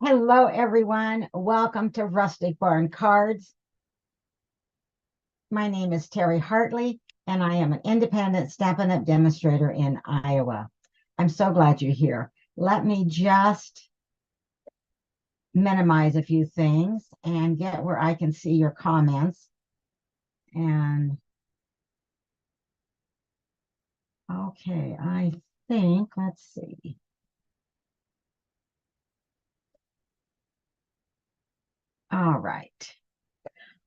Hello, everyone. Welcome to Rustic Barn Cards. My name is Terry Hartley, and I am an independent Stampin' Up! Demonstrator in Iowa. I'm so glad you're here. Let me just minimize a few things and get where I can see your comments. And okay, I think, let's see. All right.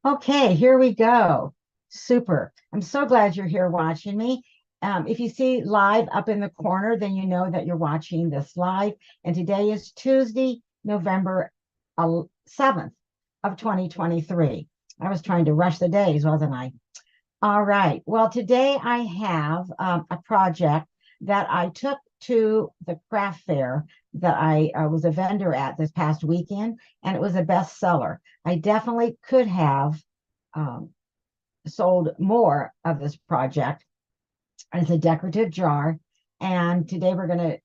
Okay, here we go. Super. I'm so glad you're here watching me. If you see live up in the corner, then you know that you're watching this live. And today is Tuesday, November 7th of 2023. I was trying to rush the days, wasn't I? All right. Well, today I have a project that I took to the craft fair that I was a vendor at this past weekend, and it was a bestseller. I definitely could have um, sold more of this project. It's a decorative jar, and today we're going to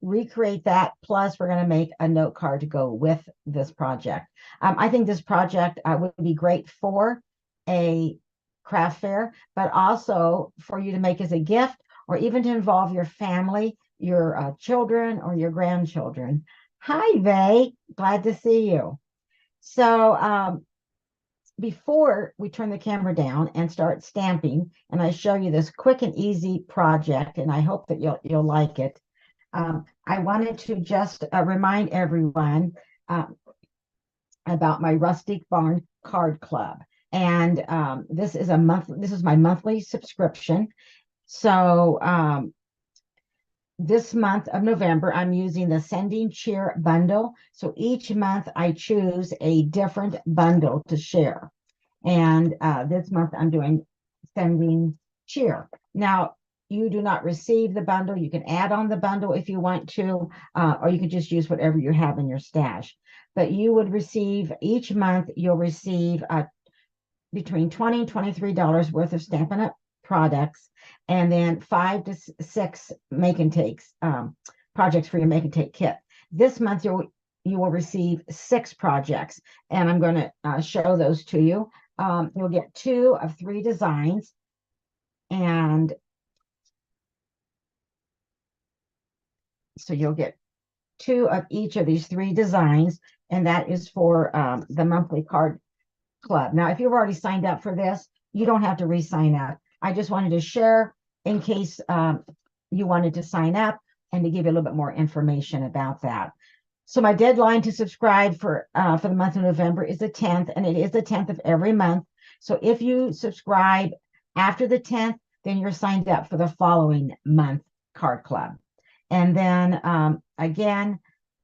recreate that. Plus, we're going to make a note card to go with this project. I think this project would be great for a craft fair, but also for you to make as a gift or even to involve your family, your children, or your grandchildren. Hi, Vay. Glad to see you. So, before we turn the camera down and start stamping, and I show you this quick and easy project, and I hope that you'll like it. I wanted to just remind everyone about my Rustic Barn Card Club, and this is my monthly subscription. So this month of November, I'm using the Sending Cheer bundle. So each month I choose a different bundle to share. And this month I'm doing Sending Cheer. Now, you do not receive the bundle. You can add on the bundle if you want to, or you can just use whatever you have in your stash. But you would receive each month, you'll receive between $20 and $23 worth of Stampin' Up! Products, and then 5 to 6 make and takes projects for your make and take kit. This month you will receive 6 projects, and I'm going to show those to you. You'll get 2 of 3 designs, and so you'll get 2 of each of these 3 designs, and that is for the monthly card club. Now, if you've already signed up for this, you don't have to re-sign up. I just wanted to share in case you wanted to sign up and to give you a little bit more information about that. So my deadline to subscribe for the month of November is the 10th, and it is the 10th of every month. So if you subscribe after the 10th, then you're signed up for the following month card club. And then again,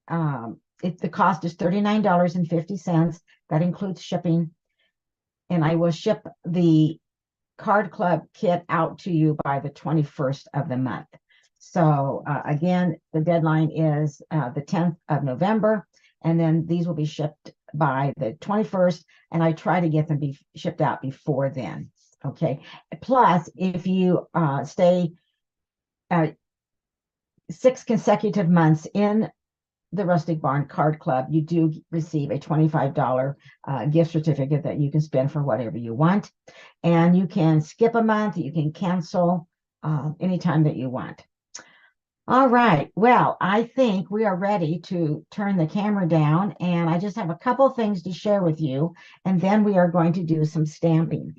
the cost is $39.50. That includes shipping. And I will ship the card club kit out to you by the 21st of the month. So again, the deadline is the 10th of November, and then these will be shipped by the 21st, and I try to get them shipped out before then. Okay. Plus, if you stay 6 consecutive months in the Rustic Barn Card Club, you do receive a $25 gift certificate that you can spend for whatever you want. And you can skip a month, you can cancel anytime that you want. All right, well, I think we are ready to turn the camera down, and I just have a couple things to share with you, and then we are going to do some stamping.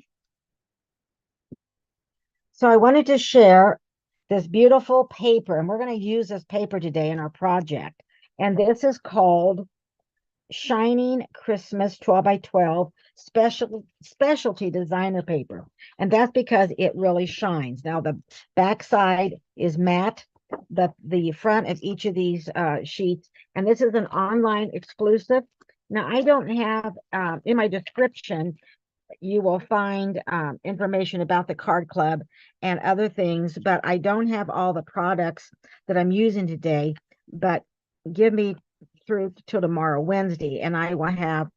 So I wanted to share this beautiful paper, and we're going to use this paper today in our project. And this is called Shining Christmas 12 by 12 specialty designer paper. And that's because it really shines. Now the back side is matte, the front of each of these sheets, and this is an online exclusive. Now I don't have in my description, you will find information about the card club and other things, but I don't have all the products that I'm using today. But give me through till tomorrow, Wednesday, and I will have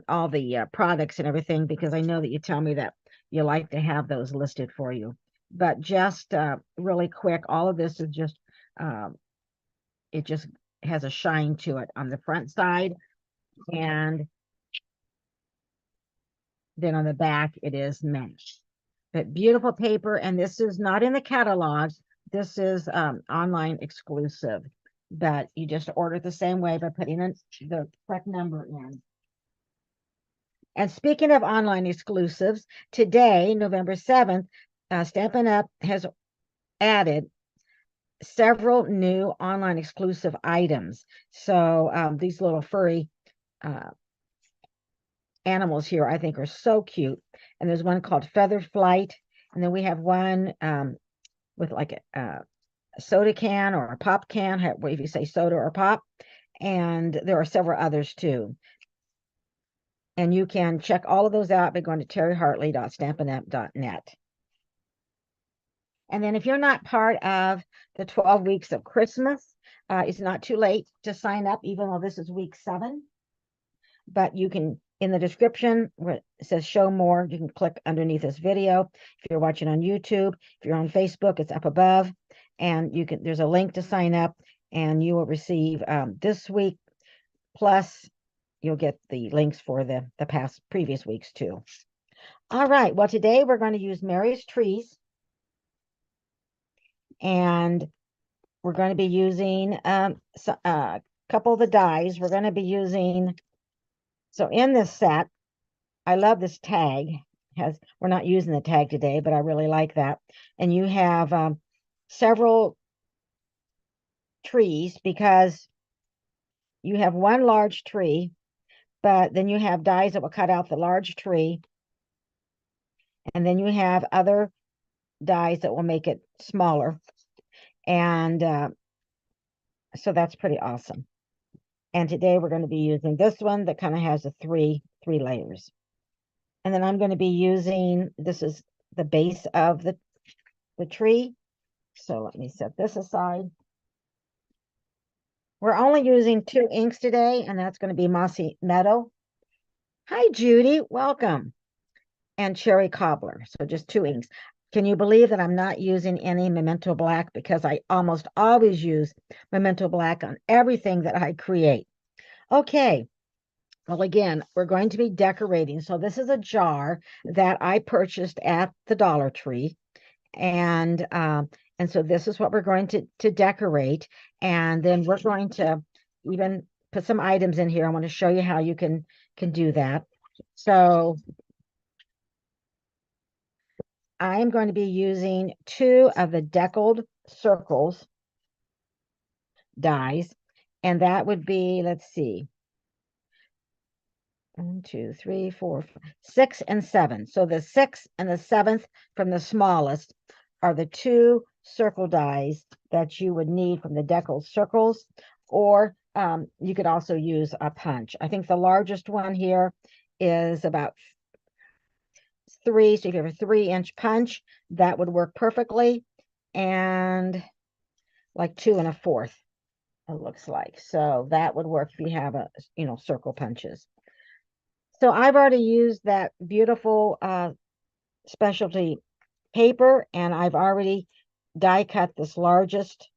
all the products and everything, because I know that you tell me that you like to have those listed for you. But just really quick, all of this is just it just has a shine to it on the front side, and then on the back it is mesh. But beautiful paper, and this is not in the catalogs. This is online exclusive, but you just order it the same way by putting in the correct number in. And speaking of online exclusives, today, November 7th, Stampin' Up! Has added several new online exclusive items. So these little furry animals here, I think, are so cute. And there's one called Feather Flight. And then we have one with like a soda can or a pop can, if you say soda or pop. And there are several others too. And you can check all of those out by going to terryhartley.stampinup.net. And then if you're not part of the 12 weeks of Christmas, it's not too late to sign up, even though this is week 7. But you can, in the description where it says show more, you can click underneath this video. If you're watching on YouTube, if you're on Facebook, it's up above. And you can, there's a link to sign up, and you will receive this week, plus you'll get the links for the previous weeks too. All right, well, today we're going to use Merriest trees, and we're going to be using a couple of the dies. We're going to be using, so in this set, I love this tag. We're not using the tag today, but I really like that. And you have several trees, because you have one large tree, but then you have dies that will cut out the large tree, and then you have other dies that will make it smaller. And so that's pretty awesome. And today we're going to be using this one that kind of has the three layers. And then I'm going to be using, this is the base of the tree. So let me set this aside. We're only using 2 inks today, and that's going to be Mossy Meadow. Hi, Judy. Welcome. And Cherry Cobbler. So just 2 inks. Can you believe that I'm not using any Memento Black? Because I almost always use Memento Black on everything that I create. Okay. Well, again, we're going to be decorating. So this is a jar that I purchased at the Dollar Tree. And so this is what we're going to decorate. And then we're going to even put some items in here. I want to show you how you can do that. So I am going to be using 2 of the Deckled Circles dies. And that would be, let's see, 1, 2, 3, 4, 5, 6, and 7. So the 6th and the 7th from the smallest are the 2 circle dies that you would need from the Deckled Circles, or you could also use a punch. I think the largest one here is about 3. So if you have a 3-inch punch, that would work perfectly, and like 2 1/4, it looks like. So that would work if you have a, circle punches. So I've already used that beautiful specialty paper, and I've already die cut this largest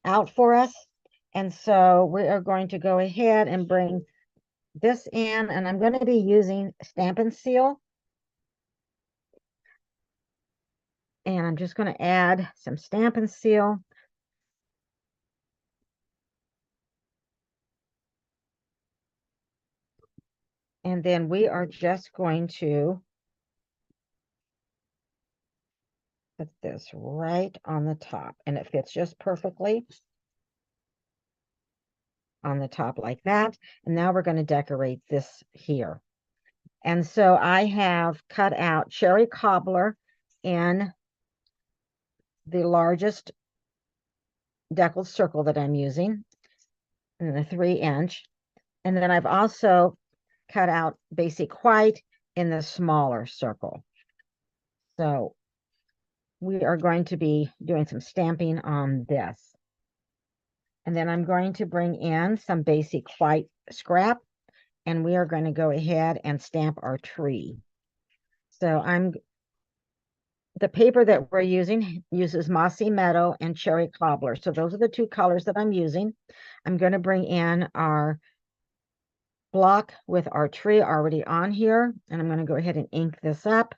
out for us. And so we are going to go ahead and bring this in, and I'm going to be using Stampin' Seal. And I'm just going to add some Stampin' Seal. And then we are just going to put this right on the top, and it fits just perfectly on the top like that. And now we're going to decorate this here. And so I have cut out Cherry Cobbler in the largest deckled circle that I'm using, in the 3-inch. And then I've also cut out Basic White in the smaller circle. So we are going to be doing some stamping on this. And then I'm going to bring in some Basic White scrap, and we are going to go ahead and stamp our tree. So I'm the paper that we're using uses Mossy Meadow and Cherry Cobbler. So those are the two colors that I'm using. I'm going to bring in our block with our tree already on here, and I'm going to go ahead and ink this up.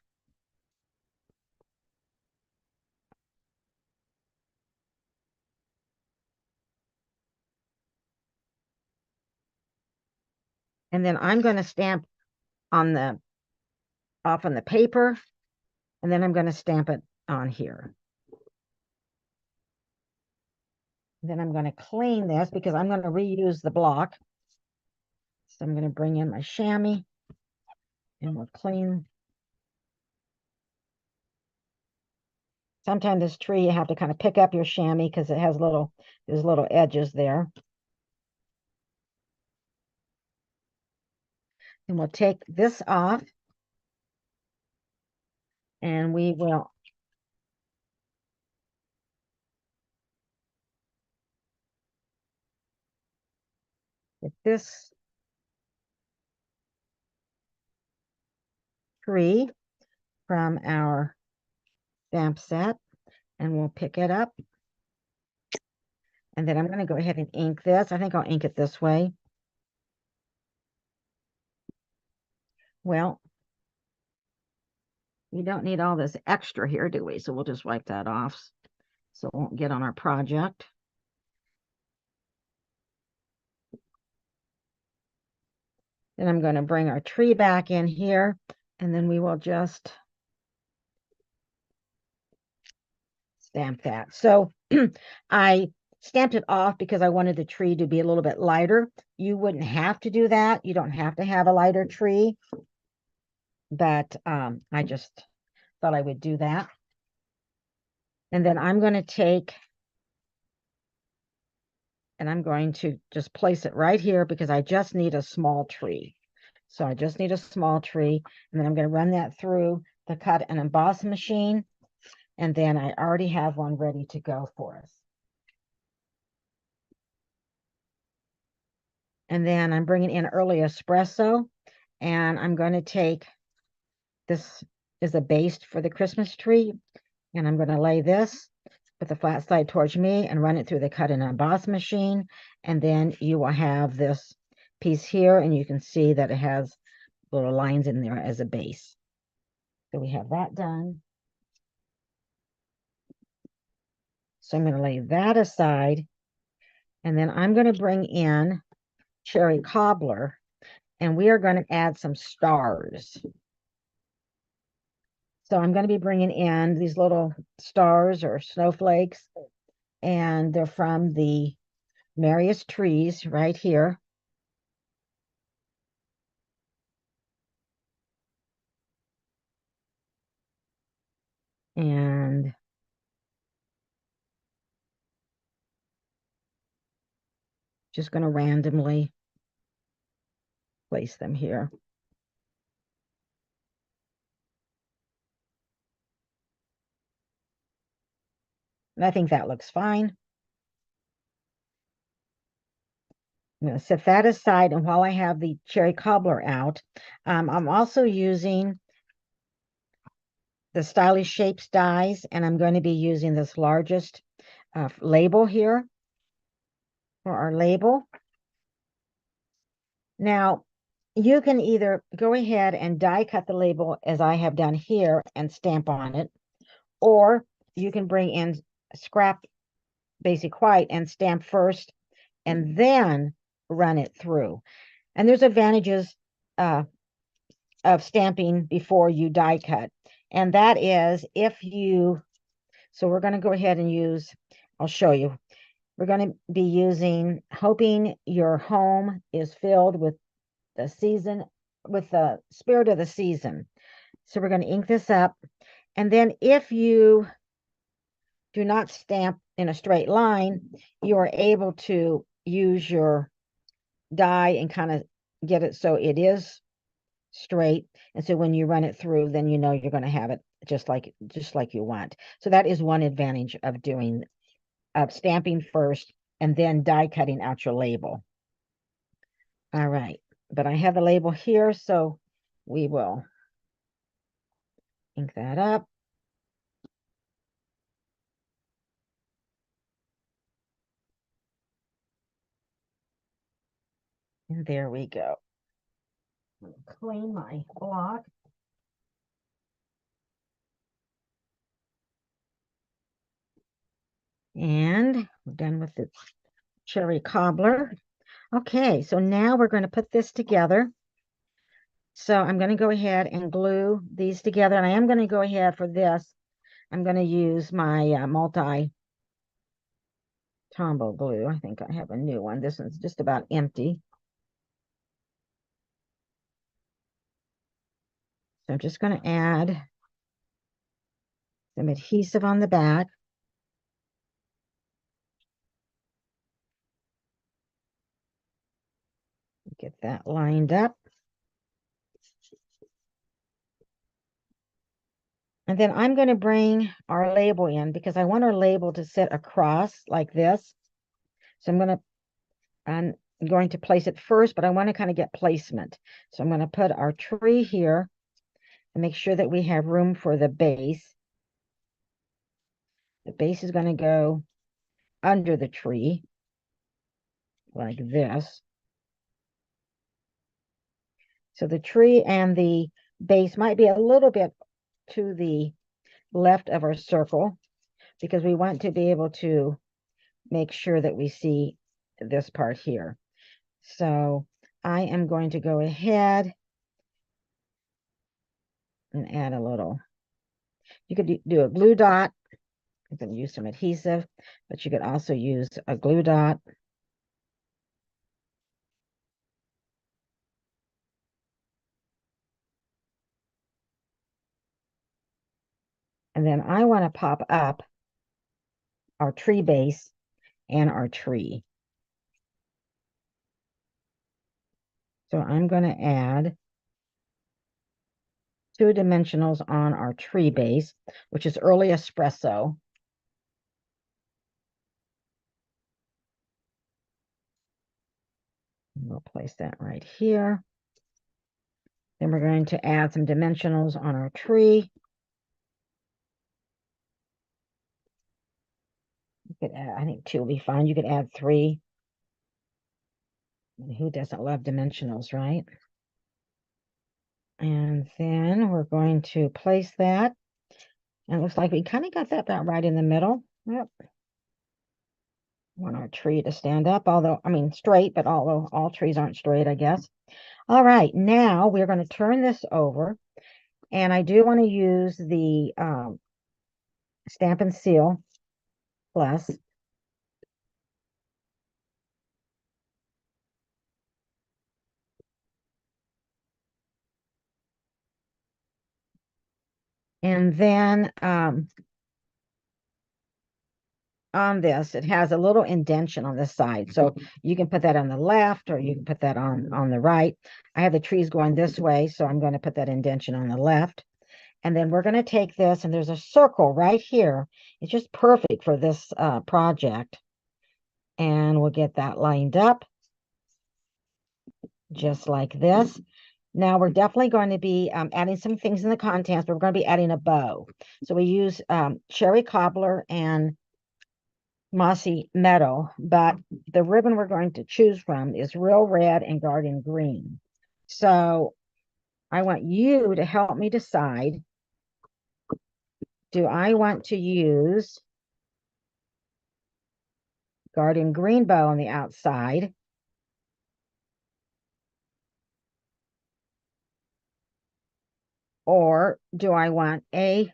And then I'm going to stamp on the off on the paper, and then I'm going to stamp it on here. Then I'm going to clean this because I'm going to reuse the block. So I'm going to bring in my chamois and we'll clean. Sometimes this tree you have to kind of pick up your chamois because it has there's little edges there. And we'll take this off and we will get this tree from our stamp set and we'll pick it up. And then I'm going to go ahead and ink this. I think I'll ink it this way. Well, we don't need all this extra here, do we? So we'll just wipe that off so it won't get on our project. Then I'm going to bring our tree back in here, and then we will just stamp that. So I stamped it off because I wanted the tree to be a little bit lighter. You wouldn't have to do that. You don't have to have a lighter tree, but I just thought I would do that. And then I'm going to take, and I'm going to just place it right here because I just need a small tree. So I just need a small tree, and then I'm going to run that through the cut and emboss machine. And then I already have one ready to go for us. And then I'm bringing in early espresso, and I'm going to take, this is a base for the Christmas tree, and I'm going to lay this with the flat side towards me and run it through the cut and emboss machine. And then you will have this piece here, and you can see that it has little lines in there as a base. So we have that done. So I'm going to lay that aside, and then I'm going to bring in Cherry Cobbler, and we are going to add some stars. So I'm going to be bringing in these little stars or snowflakes, and they're from the Merriest trees right here. And just going to randomly place them here. And I think that looks fine. I'm going to set that aside. And while I have the Cherry Cobbler out, I'm also using the Stylish Shapes dies, and I'm going to be using this largest label here for our label. Now, you can either go ahead and die cut the label as I have done here and stamp on it, or you can bring in scrap basic white and stamp first and then run it through. And there's advantages of stamping before you die cut. And that is if you, so we're going to go ahead and use, I'll show you. We're going to be using, hoping your home is filled with the season, with the spirit of the season. So we're going to ink this up. And then if you do not stamp in a straight line, you are able to use your die and kind of get it so it is straight. And so when you run it through, then you know you're going to have it just like you want. So that is one advantage of doing stamping first and then die cutting out your label. All right, but I have the label here, so we will ink that up. And there we go. Clean my block. And we're done with the cherry cobbler. Okay, so now we're going to put this together. So I'm going to go ahead and glue these together. And I am going to go ahead for this. I'm going to use my multi-tombow glue. I think I have a new one. This one's just about empty. So I'm just going to add some adhesive on the back. Get that lined up. And then I'm going to bring our label in because I want our label to sit across like this. So I'm going to place it first, but I want to kind of get placement. So I'm going to put our tree here and make sure that we have room for the base. The base is going to go under the tree like this. So the tree and the base might be a little bit to the left of our circle because we want to be able to make sure that we see this part here. So I am going to go ahead and add a little. You could do a glue dot. You can use some adhesive, but you could also use a glue dot. And then I want to pop up our tree base and our tree. So I'm going to add 2 dimensionals on our tree base, which is early espresso. We'll place that right here. Then we're going to add some dimensionals on our tree. You could add, I think 2 will be fine. You could add 3. Who doesn't love dimensionals, right? And then we're going to place that. And it looks like we kind of got that about right in the middle. Yep. Want our tree to stand up, although, I mean, straight, but although all trees aren't straight, I guess. All right, now we're going to turn this over. And I do want to use the Stampin' Seal Plus. And then on this, it has a little indentation on this side. So you can put that on the left or you can put that on the right. I have the trees going this way, so I'm going to put that indentation on the left. And then we're going to take this, and there's a circle right here. It's just perfect for this project. And we'll get that lined up just like this. Now we're definitely going to be adding some things in the contents, but we're going to be adding a bow. So we use cherry cobbler and mossy meadow, but the ribbon we're going to choose from is real red and garden green. So I want you to help me decide. Do I want to use garden green bow on the outside, or do I want a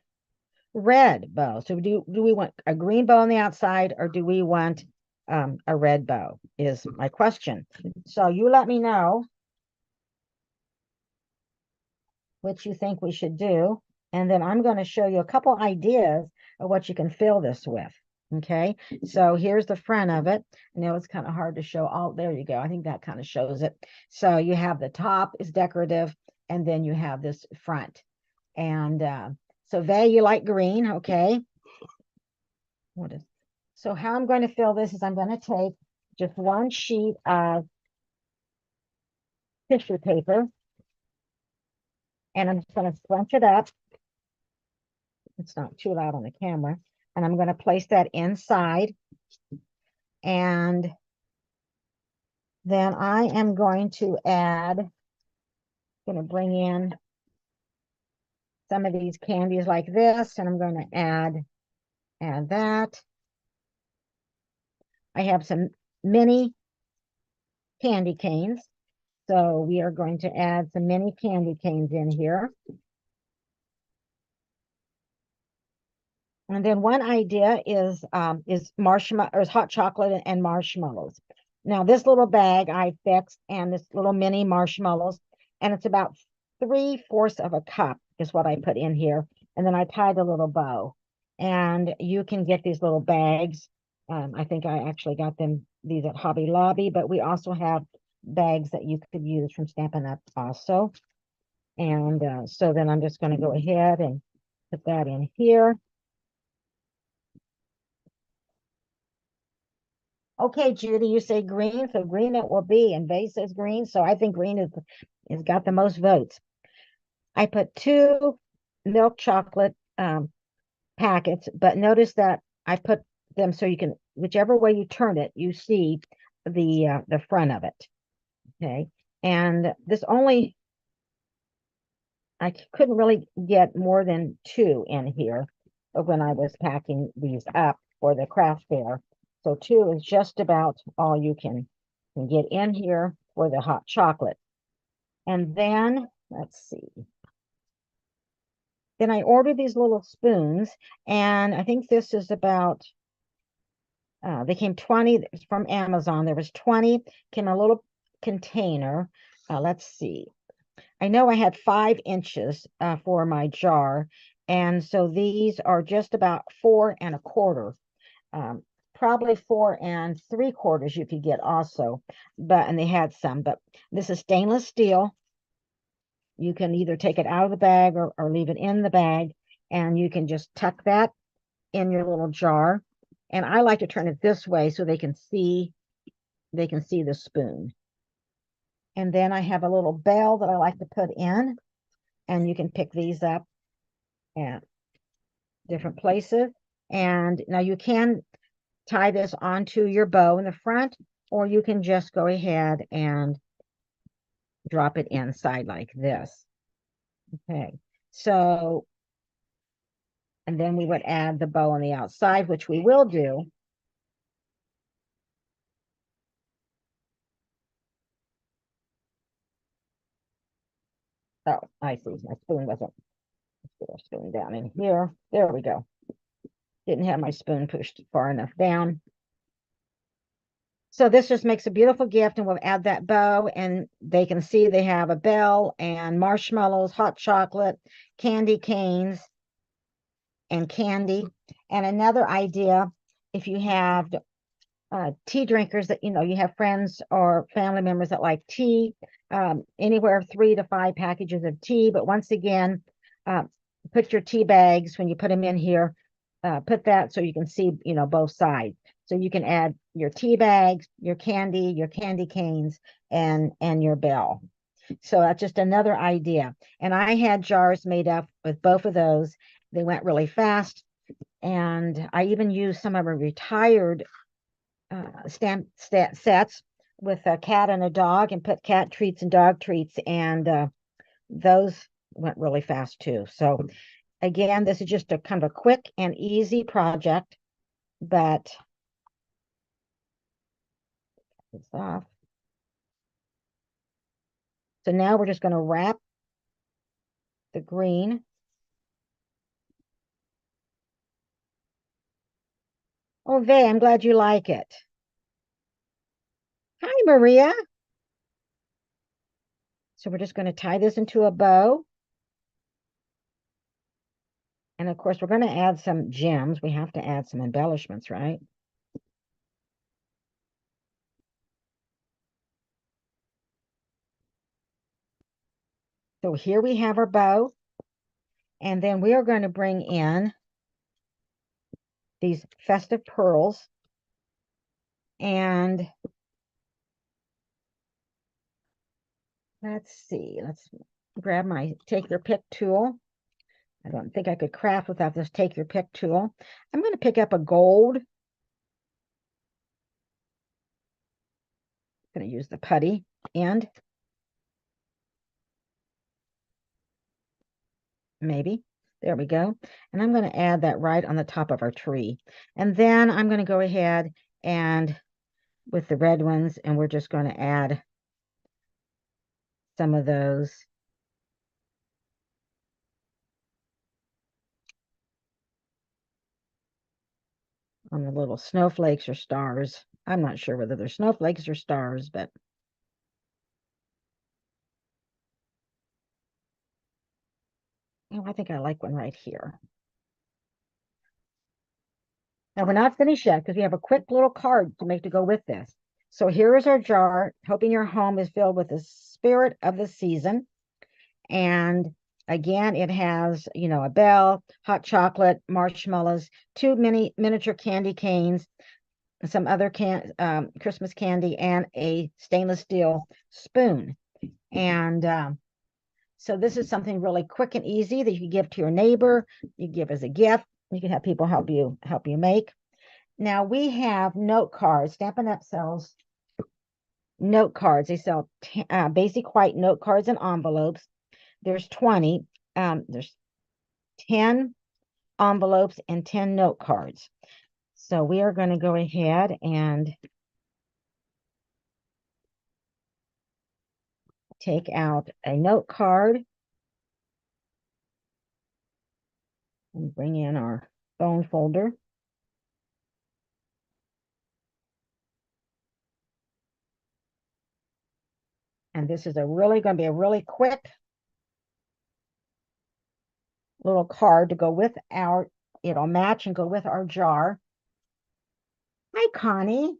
red bow? So do we want a green bow on the outside, or do we want a red bow is my question. So you let me know what you think we should do. And then I'm going to show you a couple ideas of what you can fill this with. Okay, so here's the front of it. I know it's kind of hard to show all. There you go. I think that kind of shows it. So you have the top is decorative, and then you have this front. And so Vay, you like green, okay? So how I'm going to fill this is I'm going to take just 1 sheet of tissue paper, and I'm just going to scrunch it up. It's not too loud on the camera. And I'm going to place that inside. And Then I am going to bring in some of these candies like this, and I'm going to add that. I have some mini candy canes. So we are going to add some mini candy canes in here. And then one idea is marshmallow or hot chocolate and marshmallows. Now this little bag I fixed, and this little mini marshmallows, and it's about 3/4 of a cup is what I put in here. And then I tied a little bow. And you can get these little bags. I think I actually got these at Hobby Lobby, but we also have bags that you could use from Stampin' Up also. And so then I'm just going to go ahead and put that in here. Okay, Judy, you say green, so green it will be, and Vay says green, so I think green is got the most votes. I put 2 milk chocolate packets, but notice that I put them so you can, whichever way you turn it, you see the front of it. Okay, and I couldn't really get more than 2 in here when I was packing these up for the craft fair. So 2 is just about all you can get in here for the hot chocolate. And then, let's see. Then I ordered these little spoons, and I think this is about, they came 20 from Amazon. There was 20, came in a little container. Let's see. I know I had 5 inches for my jar, and so these are just about 4 1/4. Probably 4 3/4 you could get also, and they had some, but this is stainless steel. You can either take it out of the bag or leave it in the bag, and you can just tuck that in your little jar. And I like to turn it this way so they can see the spoon. And then I have a little bell that I like to put in, and you can pick these up at different places. And now you can tie this onto your bow in the front, or you can just go ahead and drop it inside like this. Okay, so, and then we would add the bow on the outside, which we will do. Oh, I see. My spoon wasn't. Let's get our spoon down in here. There we go. Didn't have my spoon pushed far enough down. So this just makes a beautiful gift, and we'll add that bow, and they can see they have a bell and marshmallows, hot chocolate, candy canes, and candy. And another idea, if you have tea drinkers that, you have friends or family members that like tea, anywhere 3 to 5 packages of tea. But once again, put your tea bags, when you put them in here, put that so you can see, both sides. So you can add your tea bags, your candy canes, and your bell. So that's just another idea. And I had jars made up with both of those. They went really fast. And I even used some of our retired sets with a cat and a dog, and put cat treats and dog treats, and those went really fast too. So again, this is just a kind of a quick and easy project, but it's off. So now we're just going to wrap the green. Oh, Vay, I'm glad you like it. Hi, Maria. So we're just going to tie this into a bow. And of course, we're going to add some gems. We have to add some embellishments, right? So here we have our bow. And then we are going to bring in these festive pearls. And let's see, let's grab my take your pick tool. I don't think I could craft without this take your pick tool. I'm going to pick up a gold. going to use the putty end. Maybe. There we go. And I'm going to add that right on the top of our tree. And then I'm going to go ahead and with the red ones, and we're just going to add some of those. On the little snowflakes or stars. I'm not sure whether they're snowflakes or stars, but oh, I think I like one right here. Now we're not finished yet because we have a quick little card to make to go with this. So here is our jar, hoping your home is filled with the spirit of the season. And again, it has, you know, a bell, hot chocolate, marshmallows, two miniature candy canes, some other Christmas candy, and a stainless steel spoon. And so this is something really quick and easy that you can give to your neighbor. You give as a gift. You can have people help you make. Now we have note cards. Stampin' Up sells note cards. They sell basic white note cards and envelopes. There's 20. There's 10 envelopes and 10 note cards. So we are going to go ahead and take out a note card and bring in our bone folder. And this is going to be a really quick little card to go with it'll match and go with our jar. Hi, Connie.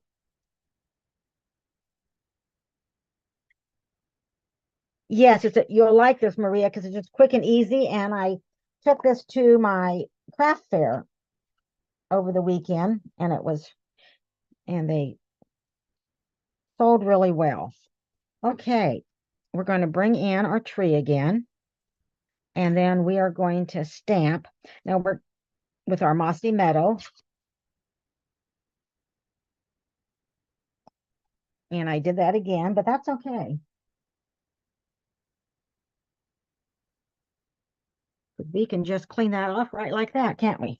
Yes, you'll like this, Maria, because it's just quick and easy. And I took this to my craft fair over the weekend, and they sold really well. Okay, we're going to bring in our tree again, and then we are going to stamp. Now we're with our mossy meadow. And I did that again, but that's okay. We can just clean that off right like that, can't we?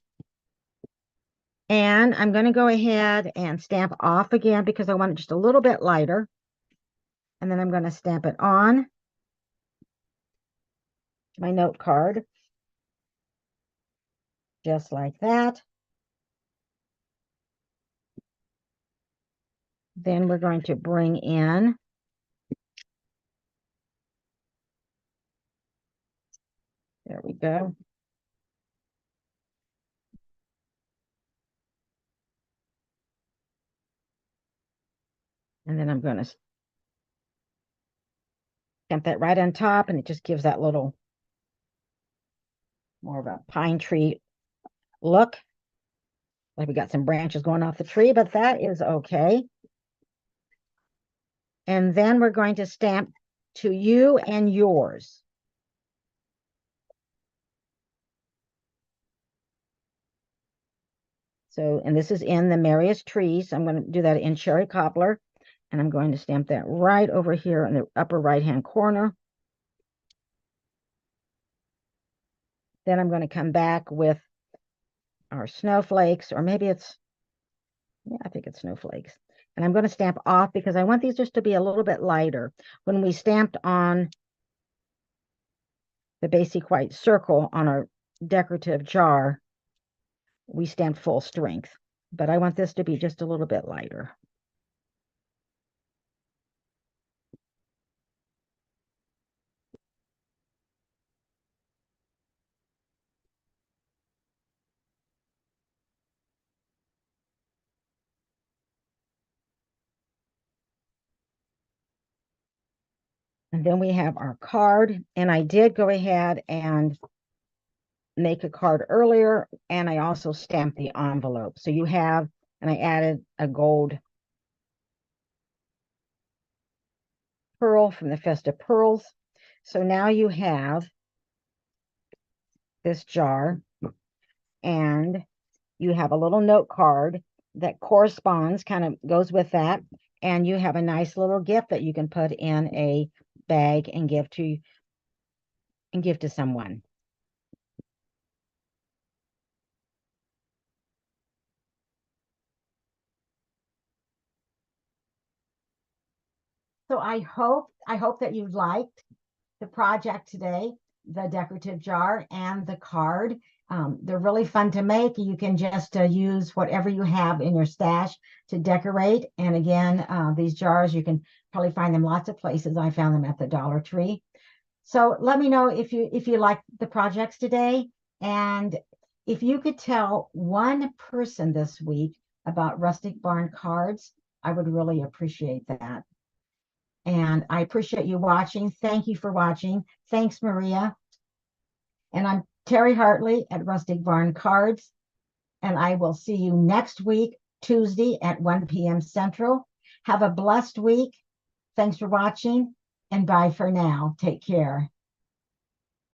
And I'm going to go ahead and stamp off again because I want it just a little bit lighter. And then I'm going to stamp it on my note card, just like that. Then we're going to bring in there we go. And then I'm going to stamp that right on top, and it just gives that little more of a pine tree look. Like we got some branches going off the tree, but that is okay. And then we're going to stamp to you and yours. So, and this is in the Merriest trees. So I'm going to do that in cherry cobbler. And I'm going to stamp that right over here in the upper right-hand corner. Then I'm going to come back with our snowflakes, or maybe it's, yeah, I think it's snowflakes. And I'm going to stamp off because I want these just to be a little bit lighter. When we stamped on the basic white circle on our decorative jar, we stamped full strength. But I want this to be just a little bit lighter. And then we have our card, and I did go ahead and make a card earlier, and I also stamped the envelope. So you have, and I added a gold pearl from the Festive Pearls. So now you have this jar, and you have a little note card that corresponds, kind of goes with that. and you have a nice little gift that you can put in a bag and give to someone. So I hope that you liked the project today, the decorative jar and the card. They're really fun to make. You can just use whatever you have in your stash to decorate. And again, these jars, you can probably find them lots of places. I found them at the Dollar Tree. So let me know if you like the projects today. And if you could tell one person this week about Rustic Barn cards, I would really appreciate that. And I appreciate you watching. Thank you for watching. Thanks, Maria. And I'm Terry Hartley at Rustic Barn Cards. And I will see you next week, Tuesday at 1 p.m. Central. Have a blessed week. Thanks for watching. And bye for now. Take care.